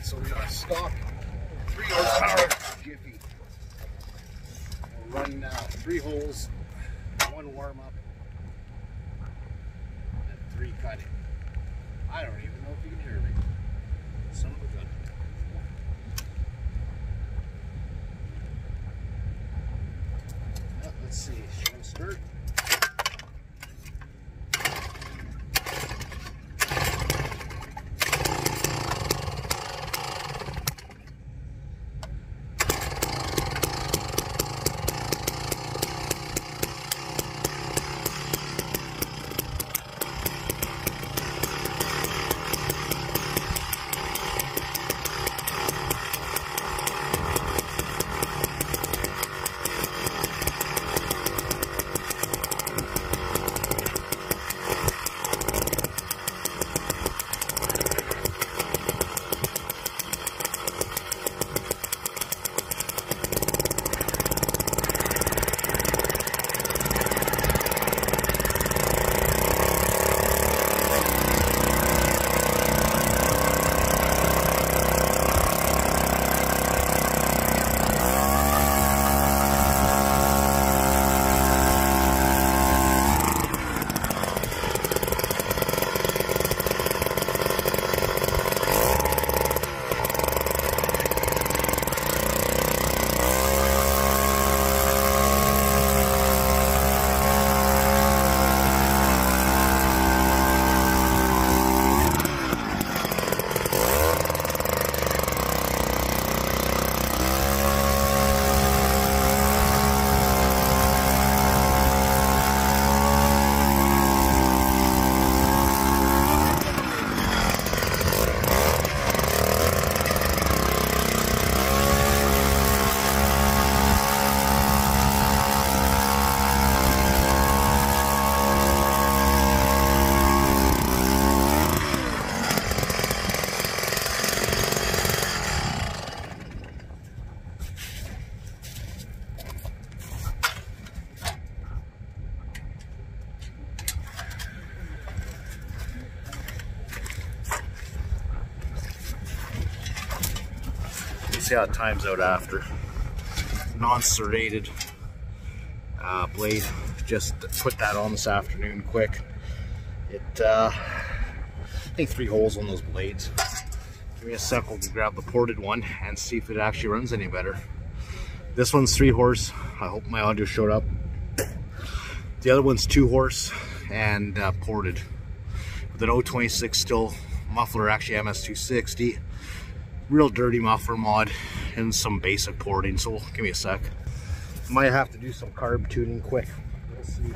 So we got a stock 3 horsepower Jiffy. We'll run 3 holes, 1 warm up, and 3 cutting. I don't even know if you can hear me. Son of a gun. Let's see. Should I start? See how it times out after. Non-serrated blade. Just put that on this afternoon quick. I think 3 holes on those blades. Give me a sec, we'll grab the ported one and see if it actually runs any better. This one's 3 horse. I hope my audio showed up. The other one's 2 horse and ported. With an 026 still muffler, actually MS260. Real dirty muffler mod and some basic porting, so give me a sec. Might have to do some carb tuning quick. We'll see.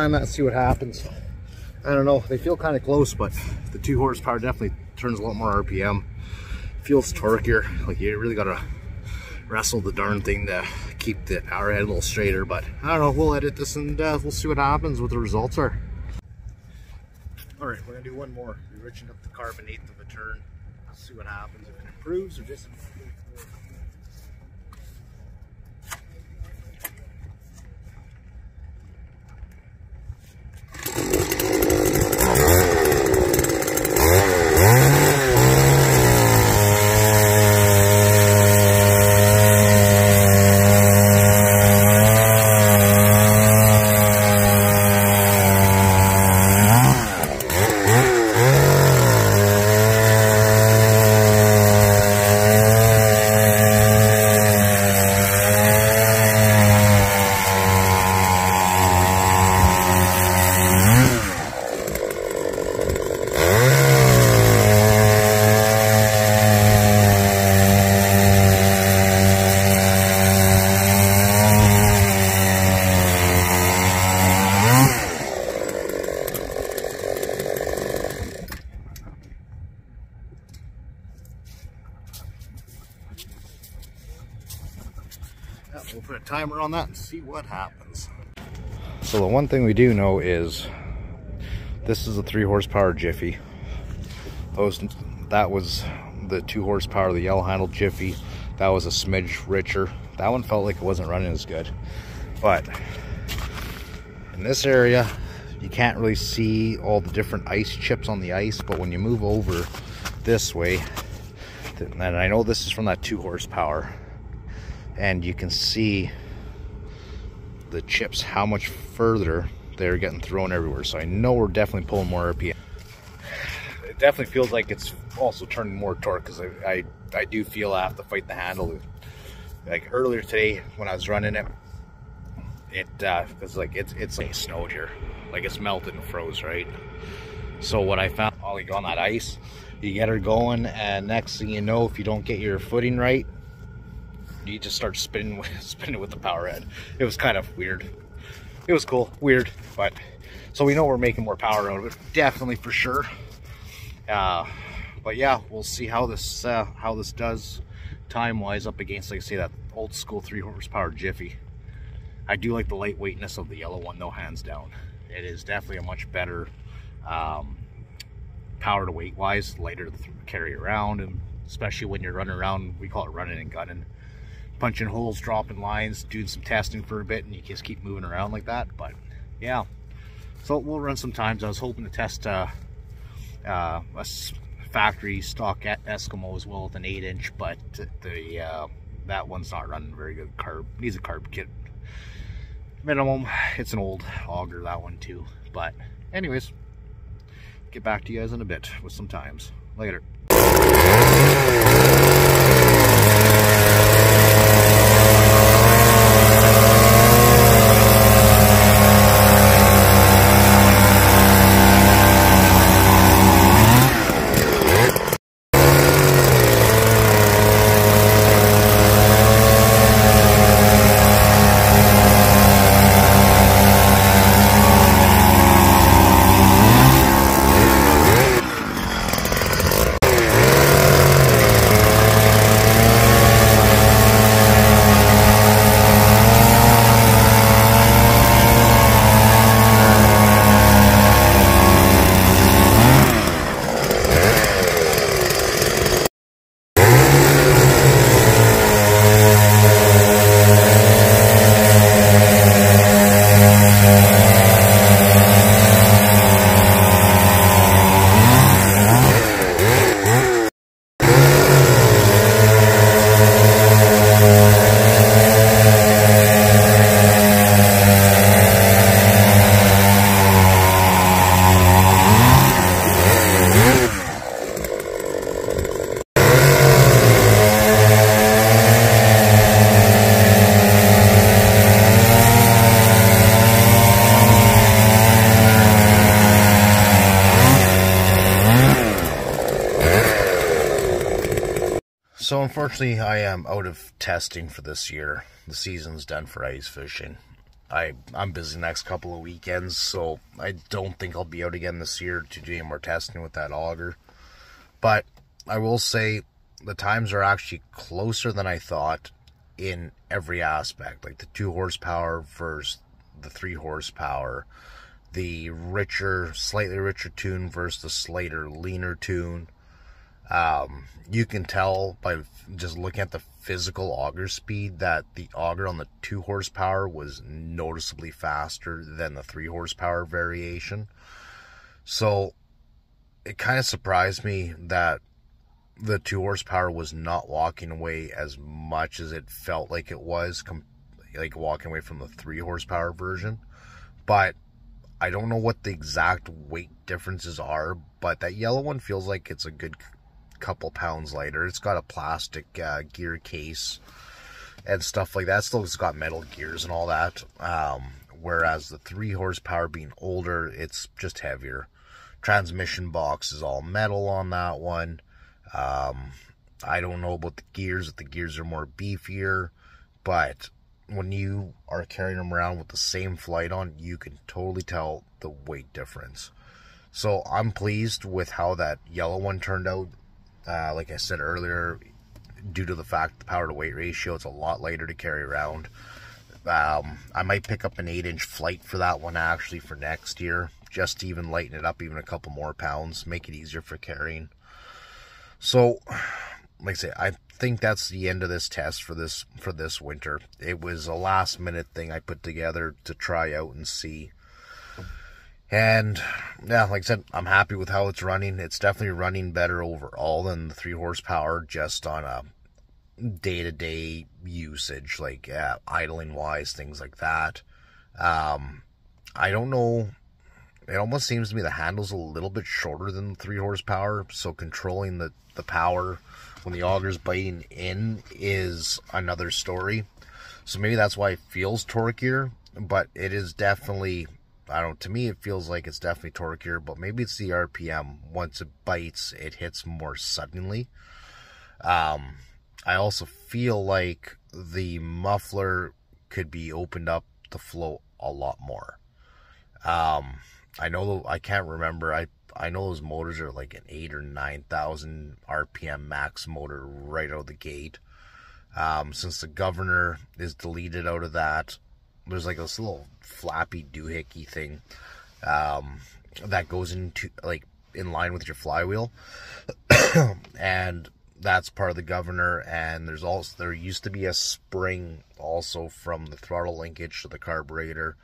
time that and see what happens. I don't know, they feel kind of close, but the 2 horsepower definitely turns a lot more RPM. Feels torquier, like you really gotta wrestle the darn thing to keep the power head a little straighter, but I don't know, we'll edit this and we'll see what happens, what the results are. All right, we're gonna do one more. We're reaching up the carb an 1/8 of a turn. Let's see what happens, if it improves or just we'll put a timer on that and see what happens. So the one thing we do know is this is a 3 horsepower Jiffy. That was the 2 horsepower, the yellow handled Jiffy. That was a smidge richer. That one felt like it wasn't running as good. But in this area, you can't really see all the different ice chips on the ice, but when you move over this way, and I know this is from that 2 horsepower, and you can see the chips, how much further they're getting thrown everywhere. So I know we're definitely pulling more RPM. It definitely feels like it's also turning more torque, because I do feel I have to fight the handle. Like earlier today when I was running it, it's like it's like snowed here, like it's melted and froze, right? So what I found, Ollie on that ice, you get her going, and next thing you know, if you don't get your footing right, you just start spinning with the power head. It was kind of weird. It was cool, weird, but so we know we're making more power out of it, definitely, for sure. But yeah, we'll see how this does time-wise up against, like I say, that old school 3 horsepower Jiffy. I do like the lightweightness of the yellow one though, hands down. It is definitely a much better power to weight wise, lighter to carry around, and especially when you're running around, we call it running and gunning, punching holes, dropping lines, doing some testing for a bit, and you just keep moving around like that. But yeah, so we'll run some times. I was hoping to test a factory stock Eskimo as well with an 8-inch, but that one's not running very good. Carb needs a carb kit minimum. It's an old auger, that one too. But anyways, get back to you guys in a bit with some times. Later. So unfortunately, I am out of testing for this year. The season's done for ice fishing. I'm busy the next couple of weekends, so I don't think I'll be out again this year to do any more testing with that auger. But I will say the times are actually closer than I thought in every aspect, like the 2 horsepower versus the 3 horsepower, the slightly richer tune versus the slighter, leaner tune. You can tell by just looking at the physical auger speed that the auger on the 2 horsepower was noticeably faster than the 3 horsepower variation. So it kind of surprised me that the 2 horsepower was not walking away as much as it felt like it was, like walking away from the 3 horsepower version. But I don't know what the exact weight differences are, but that yellow one feels like it's a good couple pounds lighter. It's got a plastic gear case and stuff like that. Still, it's got metal gears and all that. Whereas the 3 horsepower being older, it's just heavier. Transmission box is all metal on that one. I don't know about the gears, if the gears are more beefier, but when you are carrying them around with the same flyte on, you can totally tell the weight difference. So I'm pleased with how that yellow one turned out. Like I said earlier, due to the fact the power to weight ratio, it's a lot lighter to carry around. I might pick up an 8-inch flyte for that one actually for next year, just to even lighten it up even a couple more pounds, make it easier for carrying. So, like I say, I think that's the end of this test for this winter. It was a last minute thing I put together to try out and see. And yeah, like I said, I'm happy with how it's running. It's definitely running better overall than the 3 horsepower, just on a day-to-day usage, like idling wise, things like that. I don't know. It almost seems to me the handle's a little bit shorter than the 3 horsepower, so controlling the power when the auger's biting in is another story. So maybe that's why it feels torqueier, but it is definitely, I don't know, to me it feels like it's definitely torqueier, but maybe it's the RPM. Once it bites, it hits more suddenly. I also feel like the muffler could be opened up to flow a lot more. I know, I can't remember, I know those motors are like an 8,000 or 9,000 RPM max motor right out of the gate. Since the governor is deleted out of that, there's like this little flappy doohickey thing that goes into, like, in line with your flywheel. And that's part of the governor. And there used to be a spring also from the throttle linkage to the carburetor.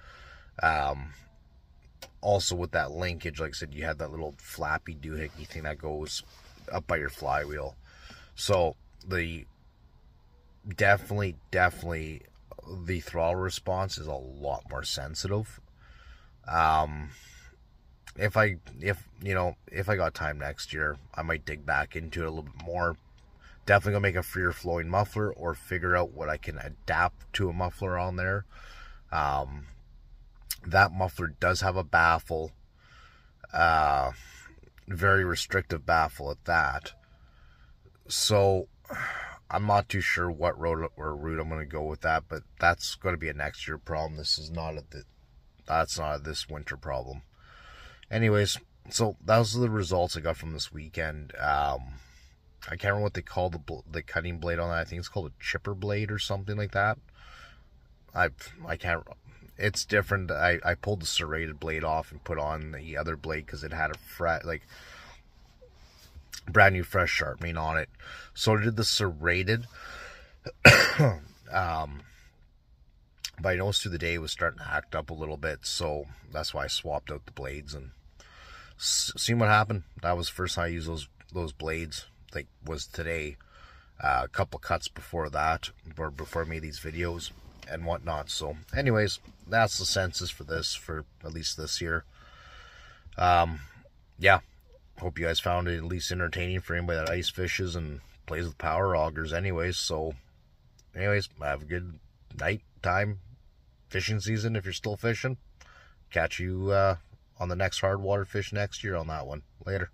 Also with that linkage, like I said, you had that little flappy doohickey thing that goes up by your flywheel. So definitely the throttle response is a lot more sensitive. If I got time next year, I might dig back into it a little bit more. Definitely gonna make a freer flowing muffler, or figure out what I can adapt to a muffler on there. That muffler does have a baffle, very restrictive baffle at that. So I'm not too sure what route I'm going to go with that, but that's going to be a next year problem. That's not a this winter problem. Anyways, so those are the results I got from this weekend. I can't remember what they call the cutting blade on that. I think it's called a chipper blade or something like that. I can't. It's different. I pulled the serrated blade off and put on the other blade because it had a brand new fresh sharpening on it. So I did the serrated. But I noticed through the day it was starting to act up a little bit, so that's why I swapped out the blades and seen what happened. That was the first time I used those blades. Like, was today. A couple cuts before that, or before I made these videos and whatnot. So anyways, that's the census for this, for at least this year. Yeah, hope you guys found it at least entertaining for anybody that ice fishes and plays with power augers anyways. So anyways, have a good night time fishing season if you're still fishing. Catch you on the next hard water fish next year on that one. Later.